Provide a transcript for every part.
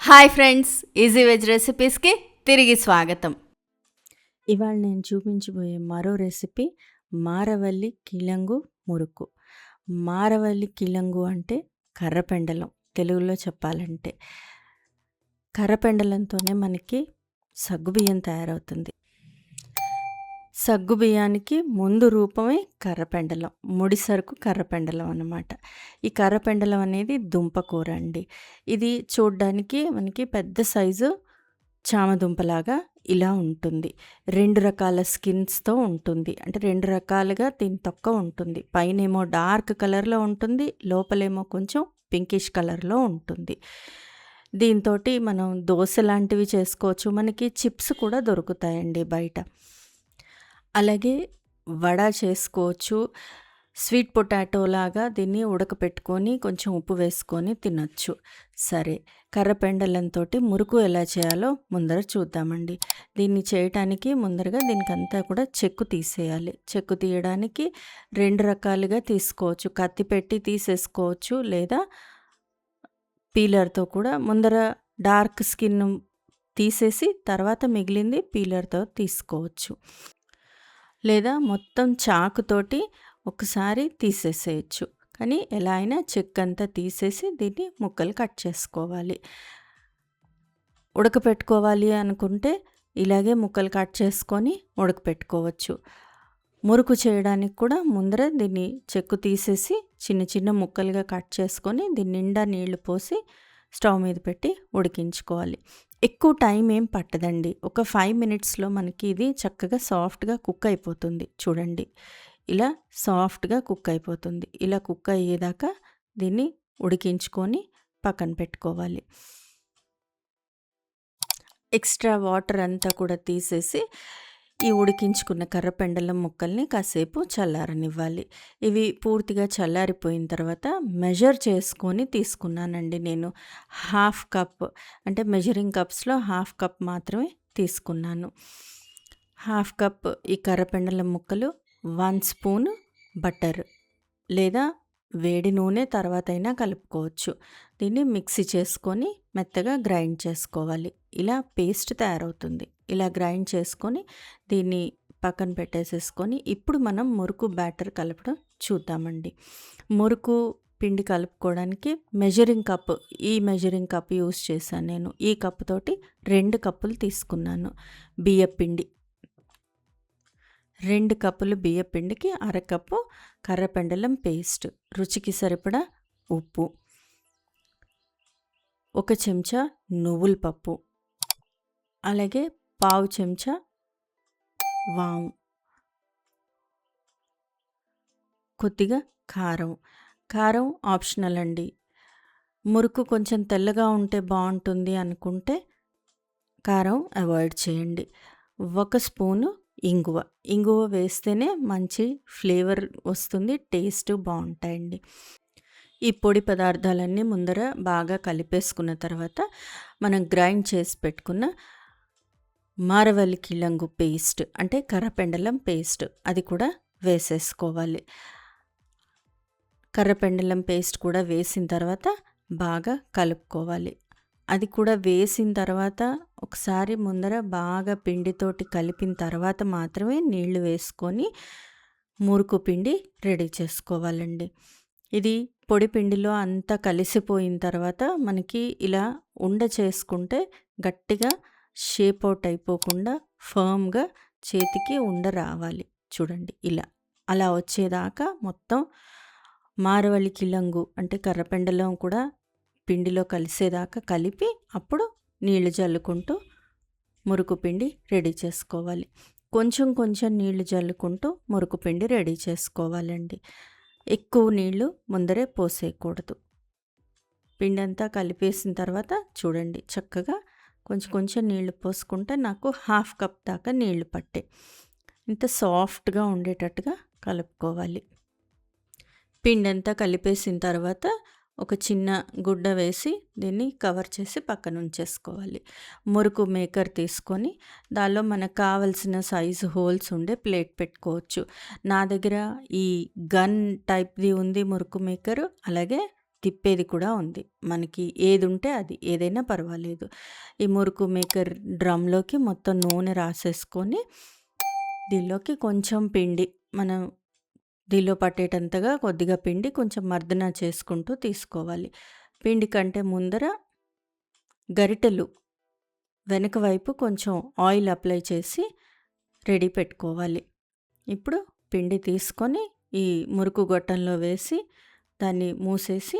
Hi friends, easy veg రెసిపీస్కి తిరిగి స్వాగతం. ఇవాళ నేను చూపించబోయే మరో రెసిపీ మారవల్లి కిలంగు మురుకు. మారవల్లి కిలంగు అంటే కర్రపెండలం. తెలుగులో చెప్పాలంటే కర్రపెండలంతోనే మనకి సగ్గుబియ్యం తయారవుతుంది. సగ్గుబియ్యానికి ముందు రూపమే కర్రపెండలం, ముడి సరుకు కర్రపెండలం అన్నమాట. ఈ కర్రపెండలం అనేది దుంపకూర అండి. ఇది చూడ్డానికి మనకి పెద్ద సైజు చామదుంపలాగా ఇలా ఉంటుంది. 2 రకాల స్కిన్స్‌తో ఉంటుంది. అంటే 2 రకాలుగా దీని తొక్క ఉంటుంది. పైనేమో డార్క్ కలర్‌లో ఉంటుంది. లోపలేమో కొంచెం పింకిష్ కలర్‌లో ఉంటుంది. దీంతోటి మనం దోస లాంటివి చేసుకోవచ్చు. మనకి చిప్స్ కూడా దొరుకుతాయండి బయట. అలాగే వడ చేసుకోవచ్చు. స్వీట్ పొటాటో లాగా దీన్ని ఉడకపెట్టుకొని కొంచెం ఉప్పు వేసుకొని తినొచ్చు. సరే, కర్రపెండలంతోటి మురుకు ఎలా చేయాలో ముందర చూద్దామండి. దీన్ని చేయటానికి ముందరగా దీనికంతా కూడా చెక్కు తీసేయాలి. చెక్కు తీయడానికి 2 రకాలుగా తీసుకోవచ్చు. కత్తి పెట్టి తీసేసుకోవచ్చు, లేదా పీలర్‌తో కూడా ముందర డార్క్ స్కిన్ తీసేసి తర్వాత మిగిలింది పీలర్‌తో తీసుకోవచ్చు. లేదా మొత్తం చాకుతోటి ఒకసారి తీసేసేయచ్చు. కానీ ఎలా అయినా చెక్కంతా తీసేసి దీన్ని ముక్కలు కట్ చేసుకోవాలి. ఉడకపెట్టుకోవాలి అనుకుంటే ఇలాగే ముక్కలు కట్ చేసుకొని ఉడకపెట్టుకోవచ్చు. మురుకు చేయడానికి కూడా ముందర దీన్ని చెక్కు తీసేసి చిన్న చిన్న ముక్కలుగా కట్ చేసుకొని దీని నిండా నీళ్లు పోసి స్టవ్ మీద పెట్టి ఉడికించుకోవాలి. ఎక్కువ టైం ఏం పట్టదండి. ఒక 5 మినిట్స్‌లో మనకి ఇది చక్కగా సాఫ్ట్‌గా కుక్ అయిపోతుంది. చూడండి, ఇలా సాఫ్ట్‌గా కుక్ అయిపోతుంది. ఇలా కుక్ అయ్యేదాకా దీన్ని ఉడికించుకొని పక్కన పెట్టుకోవాలి. ఎక్స్ట్రా వాటర్ అంతా కూడా తీసేసి ఈ ఉడికించుకున్న కర్రపెండలం ముక్కల్ని కాసేపు చల్లారనివ్వాలి. ఇవి పూర్తిగా చల్లారిపోయిన తర్వాత మెజర్ చేసుకొని తీసుకున్నానండి నేను. 1/2 కప్, అంటే మెజరింగ్ కప్స్‌లో 1/2 కప్ మాత్రమే తీసుకున్నాను. 1/2 కప్ ఈ కర్రపెండలం ముక్కలు, 1 స్పూన్ బటర్ లేదా వేడి నూనె తర్వాతైనా కలుపుకోవచ్చు. దీన్ని మిక్సీ చేసుకొని మెత్తగా గ్రైండ్ చేసుకోవాలి. ఇలా పేస్ట్ తయారవుతుంది. ఇలా గ్రైండ్ చేసుకొని దీన్ని పక్కన పెట్టేసేసుకొని ఇప్పుడు మనం మురుకు బ్యాటర్ కలపడం చూద్దామండి. మురుకు పిండి కలుపుకోవడానికి మెజరింగ్ కప్, ఈ మెజరింగ్ కప్ యూస్ చేశాను నేను. ఈ కప్పుతోటి 2 కప్పులు తీసుకున్నాను బియ్యపిండి. 2 కప్పులు బియ్యపిండికి అరకప్పు కర్రపెండలం పేస్ట్, రుచికి సరిపడా ఉప్పు, 1 చెంచా నువ్వుల పప్పు, అలాగే పావు చెంచా వాము, కొద్దిగా కారం. కారం ఆప్షనల్ అండి. మురుకు కొంచెం తెల్లగా ఉంటే బాగుంటుంది అనుకుంటే కారం అవాయిడ్ చేయండి. 1 స్పూను ఇంగువ. ఇంగువ వేస్తేనే మంచి ఫ్లేవర్ వస్తుంది, టేస్ట్ బాగుంటాయండి. ఈ పొడి పదార్థాలన్నీ ముందర బాగా కలిపేసుకున్న తర్వాత మనం గ్రైండ్ చేసి పెట్టుకున్న మారవల్లి కిలంగు పేస్ట్, అంటే కర్రపెండలం పేస్ట్, అది కూడా వేసేసుకోవాలి. కర్రపెండలం పేస్ట్ కూడా వేసిన తర్వాత బాగా కలుపుకోవాలి. అది కూడా వేసిన తర్వాత ఒకసారి ముందర బాగా పిండితోటి కలిపిన తర్వాత మాత్రమే నీళ్లు వేసుకొని మురుకు పిండి రెడీ చేసుకోవాలండి. ఇది పొడి పిండిలో అంతా కలిసిపోయిన తర్వాత మనకి ఇలా ఉండ చేసుకుంటే గట్టిగా షేప్ అవుట్ అయిపోకుండా ఫర్మ్‌గా చేతికి ఉండ రావాలి. చూడండి ఇలా. అలా వచ్చేదాకా మొత్తం మారవల్లి కిలంగు, అంటే కర్రపెండలం కూడా పిండిలో కలిసేదాకా కలిపి అప్పుడు నీళ్లు జల్లుకుంటూ మురుకు పిండి రెడీ చేసుకోవాలి. కొంచెం కొంచెం నీళ్లు జల్లుకుంటూ మురుకు పిండి రెడీ చేసుకోవాలండి. ఎక్కువ నీళ్లు ముందరే పోసేయకూడదు. పిండి అంతా కలిపేసిన తర్వాత చూడండి చక్కగా కొంచెం కొంచెం నీళ్లు పోసుకుంటే నాకు 1/2 కప్ దాకా నీళ్లు పట్టాయి. ఇంత సాఫ్ట్‌గా ఉండేటట్టుగా కలుపుకోవాలి. పిండి అంతా కలిపేసిన తర్వాత ఒక చిన్న గుడ్డ వేసి దీన్ని కవర్ చేసి పక్కన ఉంచేసుకోవాలి. మురుకు మేకర్ తీసుకొని దానిలో మనకు కావలసిన సైజు హోల్స్ ఉండే ప్లేట్ పెట్టుకోవచ్చు. నా దగ్గర ఈ గన్ టైప్‌ది ఉంది మురుకు మేకరు, అలాగే తిప్పేది కూడా ఉంది. మనకి ఏది ఉంటే అది, ఏదైనా పర్వాలేదు. ఈ మురుకు మేకర్ డ్రమ్‌లోకి మొత్తం నూనె రాసేసుకొని, దీనిలోకి కొంచెం పిండి మనం దీనిలో పట్టేటంతగా కొద్దిగా పిండి కొంచెం మర్దన చేసుకుంటూ తీసుకోవాలి. పిండి కంటే ముందర గరిటెలు వెనక వైపు కొంచెం ఆయిల్ అప్లై చేసి రెడీ పెట్టుకోవాలి. ఇప్పుడు పిండి తీసుకొని ఈ మురుకు గొట్టంలో వేసి దాన్ని మూసేసి,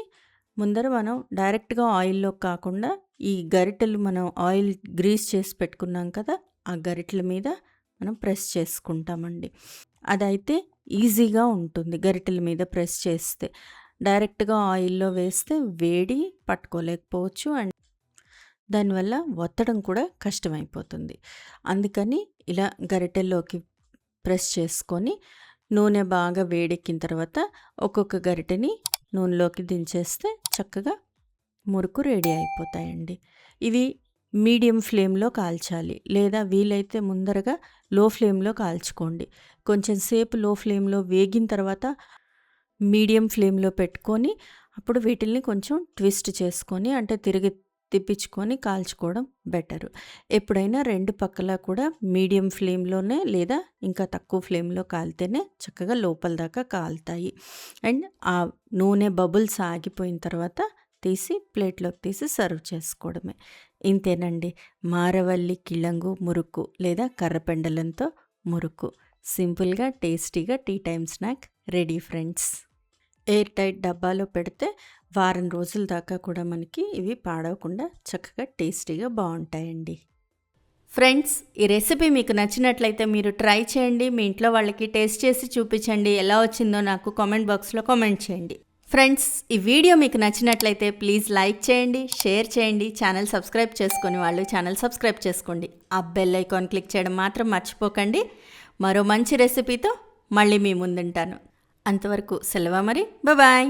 ముందర మనం డైరెక్ట్‌గా ఆయిల్‌లో కాకుండా ఈ గరిటెలు మనం ఆయిల్ గ్రీస్ చేసి పెట్టుకున్నాం కదా! ఆ గరిటెల మీద మనం ప్రెస్ చేసుకుంటామండి. అదైతే ఈజీగా ఉంటుంది గరిటెల మీద ప్రెస్ చేస్తే. డైరెక్ట్‌గా ఆయిల్‌లో వేస్తే వేడి పట్టుకోలేకపోవచ్చు అండ్ దానివల్ల ఒత్తడం కూడా కష్టమైపోతుంది. అందుకని ఇలా గరిటెల్లోకి ప్రెస్ చేసుకొని, నూనె బాగా వేడెక్కిన తర్వాత ఒక్కొక్క గరిటెని నూనెలోకి దించేస్తే చక్కగా మురుకు రెడీ అయిపోతాయండి. ఇవి మీడియం ఫ్లేమ్‌లో కాల్చాలి. లేదా వీలైతే ముందరగా లో ఫ్లేమ్‌లో కాల్చుకోండి. కొంచెం సేపు లో ఫ్లేమ్‌లో వేగిన తర్వాత మీడియం ఫ్లేమ్‌లో పెట్టుకొని, అప్పుడు వీటిల్ని కొంచెం ట్విస్ట్ చేసుకొని, అంటే తిప్పించుకొని కాల్చుకోవడం బెటరు. ఎప్పుడైనా 2 పక్కలా కూడా మీడియం ఫ్లేమ్‌లోనే లేదా ఇంకా తక్కువ ఫ్లేమ్‌లో కాలితేనే చక్కగా లోపల దాకా కాలుతాయి. అండ్ ఆ నూనె బబుల్స్ ఆగిపోయిన తర్వాత తీసి ప్లేట్‌లోకి తీసి సర్వ్ చేసుకోవడమే. ఇంతేనండి. మారవల్లి కిళంగు మురుకు లేదా కర్రపెండలంతో మురుకు. సింపుల్‌గా, టేస్టీగా tea time snack ready friends. Air tight డబ్బాలో పెడితే వారం రోజుల దాకా కూడా మనకి ఇవి పాడవకుండా చక్కగా టేస్టీగా బాగుంటాయండి. ఫ్రెండ్స్, ఈ రెసిపీ మీకు నచ్చినట్లయితే మీరు ట్రై చేయండి. మీ ఇంట్లో వాళ్ళకి టేస్ట్ చేసి చూపించండి. ఎలా వచ్చిందో నాకు కామెంట్ బాక్స్లో కామెంట్ చేయండి. ఫ్రెండ్స్, ఈ వీడియో మీకు నచ్చినట్లయితే ప్లీజ్ లైక్ చేయండి, షేర్ చేయండి. ఛానల్ సబ్స్క్రైబ్ చేసుకొని వాళ్ళు ఛానల్ సబ్స్క్రైబ్ చేసుకోండి. ఆ బెల్ ఐకాన్ క్లిక్ చేయడం మాత్రం మర్చిపోకండి. మరో మంచి రెసిపీతో మళ్ళీ మీ ముందుంటాను. అంతవరకు సెలవు మరి. బాయ్.